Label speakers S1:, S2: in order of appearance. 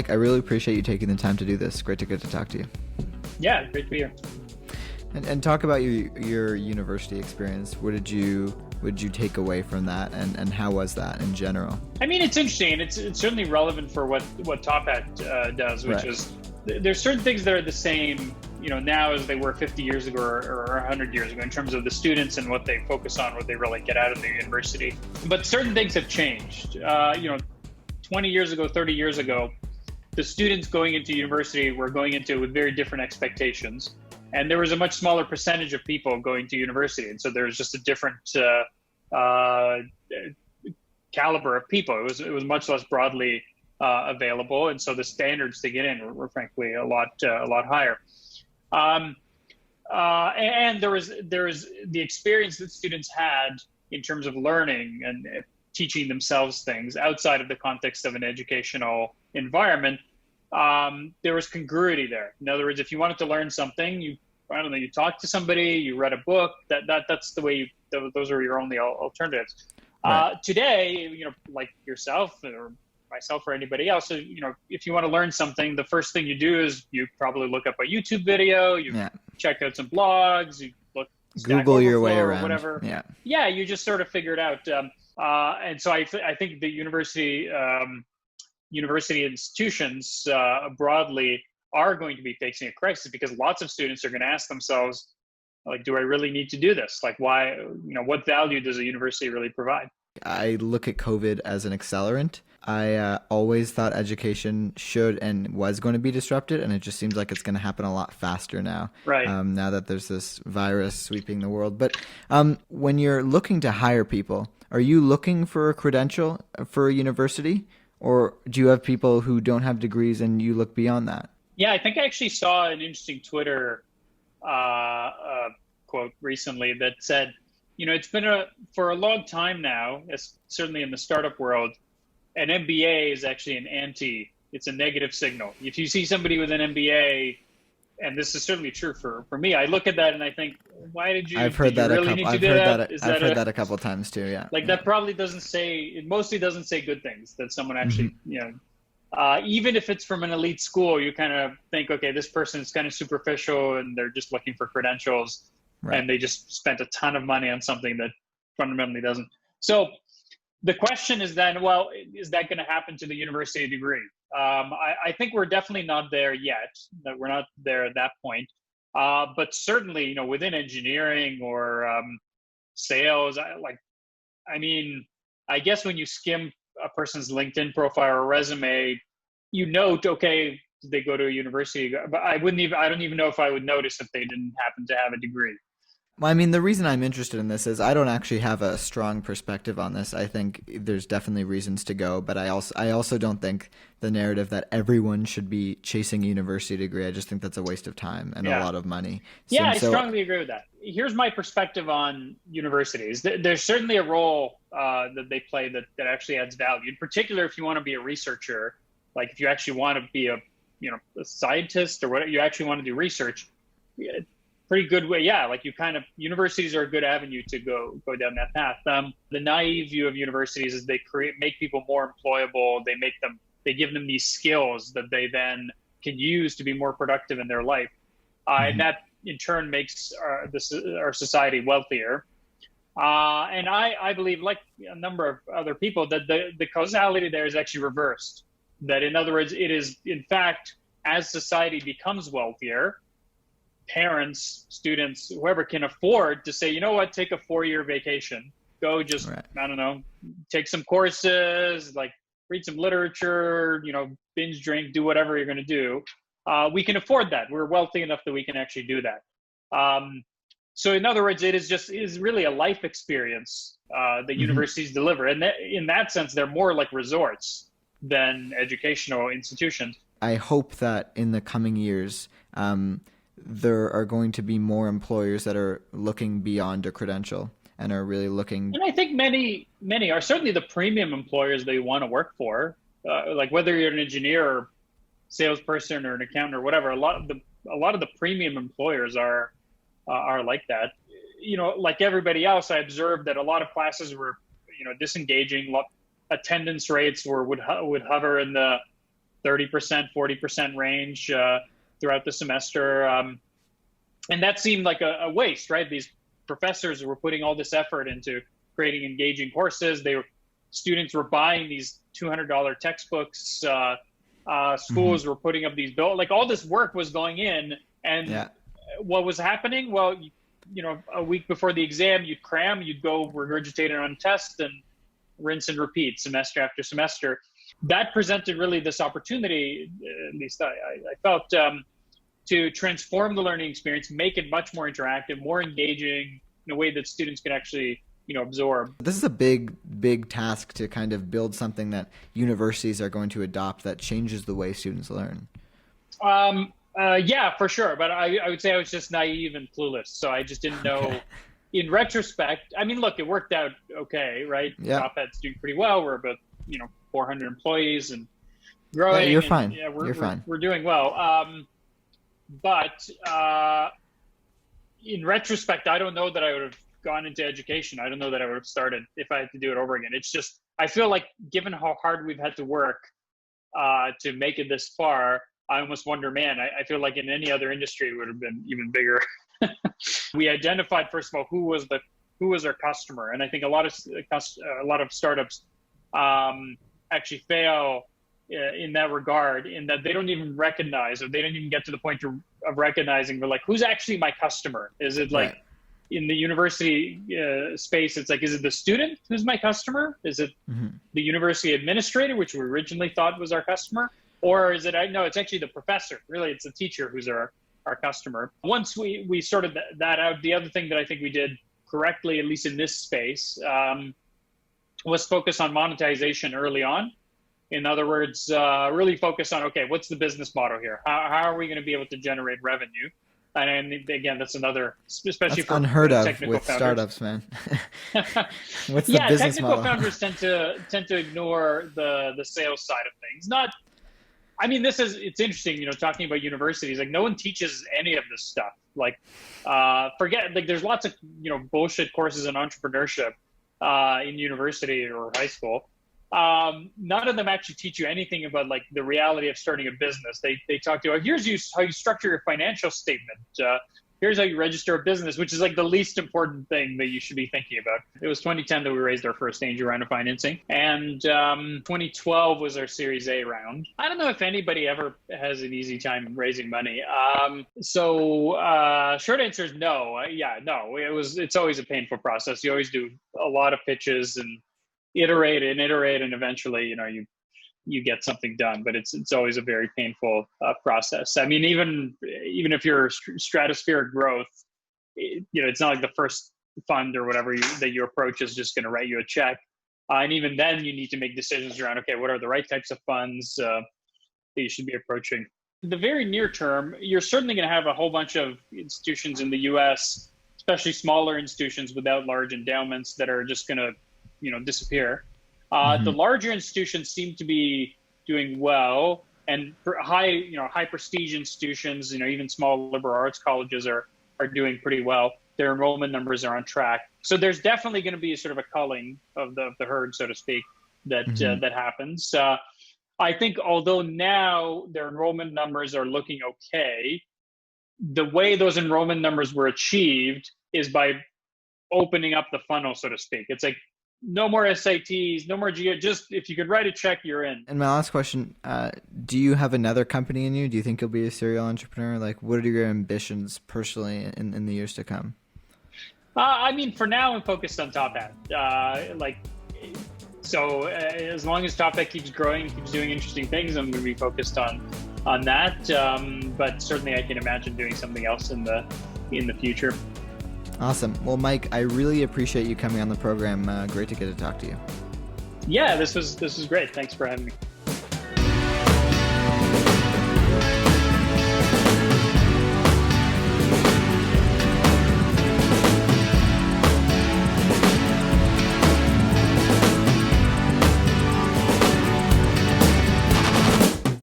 S1: Mike, I really appreciate you taking the time to do this. Great to get to talk to you.
S2: Yeah, great to be here.
S1: And talk about your university experience. What did you take away from that, and how was that in general?
S2: I mean, it's interesting. It's certainly relevant for what Top Hat does, which is there's certain things that are the same, now as they were 50 years ago or 100 years ago in terms of the students and what they focus on, what they really get out of the university. But certain things have changed. 20 years ago, 30 years ago, the students going into university were going into it with very different expectations. And there was a much smaller percentage of people going to university. And so there was just a different caliber of people. It was much less broadly available. And so the standards to get in were frankly a lot higher. And there was the experience that students had in terms of learning and teaching themselves things outside of the context of an educational environment. There was congruity there. In other words, if you wanted to learn something, you talked to somebody, you read a book. That's the way those are your only alternatives. Right. Today, like yourself or myself or anybody else, if you want to learn something, the first thing you do is you probably look up a YouTube video, you check out some blogs, you
S1: Google your way around,
S2: whatever. Yeah, you just sort of figure it out. And so I think the university institutions broadly are going to be facing a crisis because lots of students are going to ask themselves, like, do I really need to do this? Like, why, what value does a university really provide?
S1: I look at COVID as an accelerant. I always thought education should and was going to be disrupted, and it just seems like it's going to happen a lot faster now.
S2: Right.
S1: Now that there's this virus sweeping the world. But when you're looking to hire people, are you looking for a credential for a university? Or do you have people who don't have degrees and you look beyond that?
S2: Yeah, I think I actually saw an interesting Twitter quote recently that said, it's been for a long time now, certainly in the startup world, an MBA is actually it's a negative signal. If you see somebody with an MBA, and this is certainly true for me, I look at that and I think, why did you?
S1: I've heard that
S2: really
S1: I've heard that a couple of times too. Yeah.
S2: That probably it mostly doesn't say good things that someone actually, even if it's from an elite school, you kind of think, okay, this person is kind of superficial and they're just looking for credentials. Right. And they just spent a ton of money on something that fundamentally doesn't. So the question is then, well, is that going to happen to the university degree? I think we're definitely not there yet. That we're not there at that point. But certainly, within engineering or sales, I guess when you skim a person's LinkedIn profile or resume, okay, did they go to a university? But I don't even know if I would notice if they didn't happen to have a degree.
S1: Well, the reason I'm interested in this is I don't actually have a strong perspective on this. I think there's definitely reasons to go, but I also don't think the narrative that everyone should be chasing a university degree. I just think that's a waste of time and a lot of money.
S2: I strongly agree with that. Here's my perspective on universities. There's certainly a role that they play that actually adds value. In particular, if you want to be a researcher, like if you actually want to be a scientist or whatever, you actually want to do research. Pretty good way. Yeah. Like universities are a good avenue to go down that path. The naive view of universities is they make people more employable. They give them these skills that they then can use to be more productive in their life. And that in turn makes our society wealthier. And I believe, like a number of other people, that the causality there is actually reversed. That in other words, it is in fact, as society becomes wealthier, parents, students, whoever can afford to say, you know what, take a 4-year vacation, go just, I don't know, take some courses, like read some literature, binge drink, do whatever you're going to do. We can afford that. We're wealthy enough that we can actually do that. So in other words, it is really a life experience that universities deliver. And in that sense, they're more like resorts than educational institutions.
S1: I hope that in the coming years, there are going to be more employers that are looking beyond a credential and are really looking.
S2: And I think many are certainly the premium employers that you want to work for. Like whether you're an engineer or salesperson or an accountant or whatever, a lot of the premium employers are like that. Like everybody else, I observed that a lot of classes were, disengaging. Attendance rates would hover in the 30%, 40% range throughout the semester. And that seemed like a waste, right? These professors were putting all this effort into creating engaging courses. Students were buying these $200 textbooks. Schools were putting up these bills. Like all this work was going in, and what was happening? Well, a week before the exam, you'd cram, you'd go regurgitate it on test, and rinse and repeat semester after semester. That presented really this opportunity, at least I felt, to transform the learning experience, make it much more interactive, more engaging in a way that students could actually absorb.
S1: This is a big task to kind of build something that universities are going to adopt that changes the way students learn.
S2: Yeah, for sure. But I would say I was just naive and clueless. So I just didn't know. Okay. In retrospect, I mean, look, it worked out okay, right?
S1: Yeah.
S2: Top-Ed's doing pretty well. We're about 400 employees and growing.
S1: Yeah, you're fine.
S2: Yeah,
S1: you're fine.
S2: We're doing well. But in retrospect, I don't know that I would have gone into education. I don't know that I would have started if I had to do it over again. It's just, I feel like given how hard we've had to work to make it this far, I almost wonder, man, I feel like in any other industry it would have been even bigger. We identified, first of all, who was our customer. And I think a lot of startups actually fail in that regard, in that they don't even recognize, or they don't even get to the point of recognizing, like, who's actually my customer? Is it like, right. In the university space, it's like, is it the student who's my customer? Is it the university administrator, which we originally thought was our customer? Or is it, no, it's actually the professor. Really, it's the teacher who's our customer. Once we sorted that out, the other thing that I think we did correctly, at least in this space, was focus on monetization early on. In other words, really focus on, okay, what's the business model here? How are we going to be able to generate revenue? And again, that's another, especially
S1: that's
S2: for
S1: unheard of
S2: founders.
S1: with startups, man. What's the business
S2: technical
S1: model?
S2: Founders tend to ignore the sales side of things. It's interesting, talking about universities, like no one teaches any of this stuff. Like, there's lots of, bullshit courses in entrepreneurship in university or high school. None of them actually teach you anything about like the reality of starting a business. They talk to you, here's how you structure your financial statement. Here's how you register a business, which is like the least important thing that you should be thinking about. It was 2010 that we raised our first angel round of financing, and 2012 was our Series A round. I don't know if anybody ever has an easy time raising money. Short answer is no. No. It's always a painful process. You always do a lot of pitches and iterate, and eventually, you get something done, but it's always a very painful process. I mean, even if you're stratospheric growth, it's not like the first fund or whatever that you approach is just going to write you a check. And even then you need to make decisions around, okay, what are the right types of funds that you should be approaching? In the very near term, you're certainly going to have a whole bunch of institutions in the US, especially smaller institutions without large endowments, that are just going to disappear. The larger institutions seem to be doing well, and for high prestige institutions, even small liberal arts colleges are doing pretty well. Their enrollment numbers are on track. So there's definitely going to be sort of a culling of the herd, so to speak, that happens. I think although now their enrollment numbers are looking okay, the way those enrollment numbers were achieved is by opening up the funnel, so to speak. It's like, no more SATs, no more GA. Just if you could write a check, you're in. And
S1: my last question, do you have another company in you? Do you think you'll be a serial entrepreneur? Like, what are your ambitions personally in the years to come?
S2: For now, I'm focused on Top-Ed. As long as Top-Ed keeps growing, keeps doing interesting things, I'm going to be focused on that. But certainly I can imagine doing something else in the future.
S1: Awesome. Well, Mike, I really appreciate you coming on the program. Great to get to talk to you.
S2: Yeah, this was great. Thanks for having me.